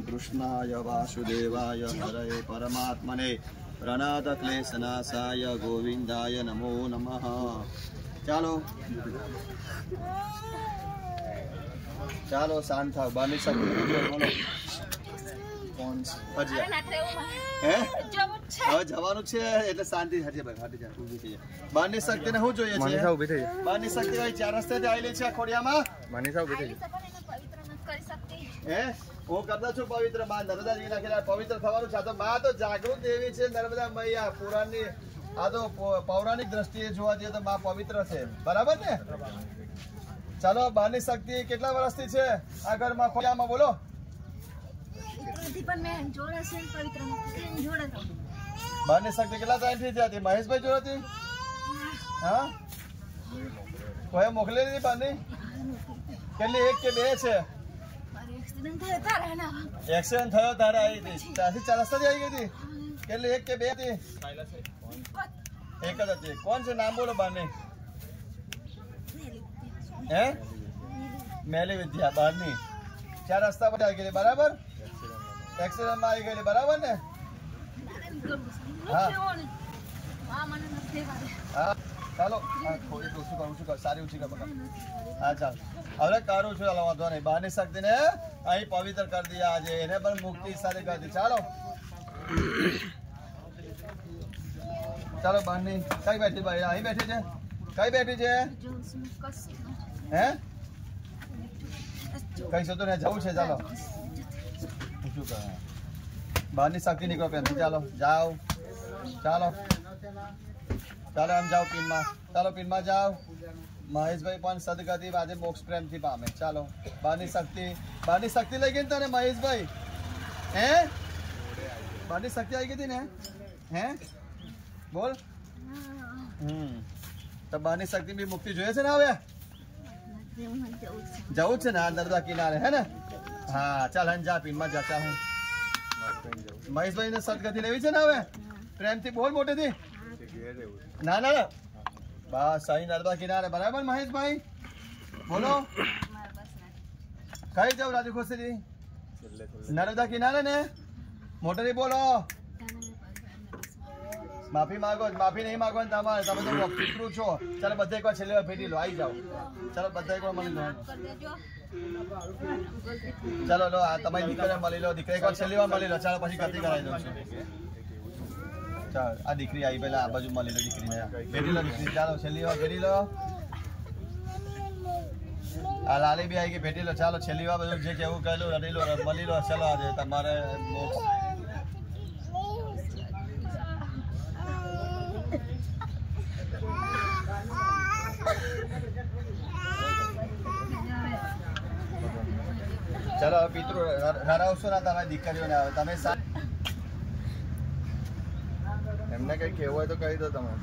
કૃષ્ણાય વાસુદેવાય હરये પરમાત્મને પ્રણત ક્લેશનાશાય ગોવિંદાય નમો નમઃ. ચાલો ચાલો શાંત થાવ. બની શકે કોણ હજી હે હવે જવાનું છે એટલે શાંતિ હટી ભાઈ હટી જાય ઊભી થઈ જાય. બની શક્તિ ને શું જોઈએ છે? મનીષા ઊભી થઈ જાય. બની શક્તિ ભાઈ ચાર રસ્તે આવેલી છે ખોડિયામાં. મનીષા ઊભી થઈ જાય. હે હું કરતા છું પવિત્ર માં નર્મદાજી નાખેલા પવિત્ર થવાનું છે. તો માં તો જાગૃત દેવી છે નર્મદા મૈયા. પુરાણની આ તો પૌરાણિક દ્રષ્ટિએ જોવા જઈએ તો માં પવિત્ર છે. બરાબર ને? ચાલો બાની શક્તિ કેટલા વર્ષથી છે આ ઘરમાં ખોડિયામાં? બોલો. બાની શક્તિ કેટલા ટાઈમથી હતી? મહેશભાઈ જોડેથી? હા કોઈ મોકલેલી હતી બાની? કેટલી એક કે બે છે? એક્સિડન્ટ થયો તારે આવી હતી ત્યાંથી 4 રસ્તાથી આવી ગઈ હતી? કેટલી એક કે બે હતી? એક જ હતી. કોણ છે નામ બોલો બાની? હે મેલી વિદ્યા બારની 4 રસ્તા પર આવી ગયેલી. બરાબર? એક્સિડન્ટ માં આવી ગયેલી. બરાબર ને? હા હા ચાલો થોડી ઓછું કરું છું. સારી ઊંચી કર બકા. હા ચાલ હવે કરું છું. ચાલો વાંધો નહીં. બહારની શક્તિને અહીં પવિત્ર કરી દઈએ આજે. એને પણ મુક્તિ સાથે કરી દી. ચાલો ચાલો બહારની કઈ બેઠી ભાઈ? અહીં બેઠી છે. કઈ બેઠી છે? હે કઈ છે તો ને જવું છે. ચાલો શું કરે બહારની શક્તિ નીકળો પ્રેમથી. ચાલો જાઓ. ચાલો ચાલો આમ જાઓ પિનમાં. ચાલો પિનમાં જાઓ. મહેશભાઈ પણ સદગતિ આજે મોક્ષ પ્રેમથી પામે. ચાલો બહારની શક્તિ લઈ ગઈ ને તને મહેશભાઈ? હે બહારની શક્તિ આવી ગઈ હતી ને? હે બોલ. તો બહારની શક્તિ બી મુક્તિ જોઈએ છે ને? હવે જવું છે ને આ નર્મદા કિનારે? હે ને? હા ચાલ હન જા પિનમાં જા. ચાલ મહેશભાઈ ને સદગતિ લેવી છે ને? હવે પ્રેમથી બોલ મોટેથી. ના ના ના બસ અહીં નર્મદા કિનારે. બરાબર મહેશભાઈ? બોલો. કઈ જાવ રાજુ ખુશી? નર્મદા કિનારે ને? મોટેથી બોલો. માફી માંગો. માફી નહીં માંગવાની તમારે. તમે તો પિતૃ છો. ચાલો બધા એકવાર છેલ્લી વાર ભેટી લો. આવી જાઓ. ચાલો બધા એકવાર મળી લો. ચાલો લો તમારી દીકરીને મળી લો. દીકરી એકવાર છેલ્લી વાર મળી લો. ચાલો પછી ગતિ કરાવી દઉં છું. ચાલ આ દીકરી આવી પેલા આ બાજુ મળી લો. દીકરીને ભેટી લો. દીકરી ચાલો છેલ્લી વાર ભેટી લો. આ લાલી બી આવી ગઈ. ભેટી લો. ચાલો છેલ્લી વાર બધું જે કેવું કહેલું રડી લો મળી લો. ચાલો આજે તમારે ચાલો પિતૃ હરાવશો ના તમારી દીકરીઓને. આવે તમે એમને કઈ કહેવું હોય તો કહી દો તમે.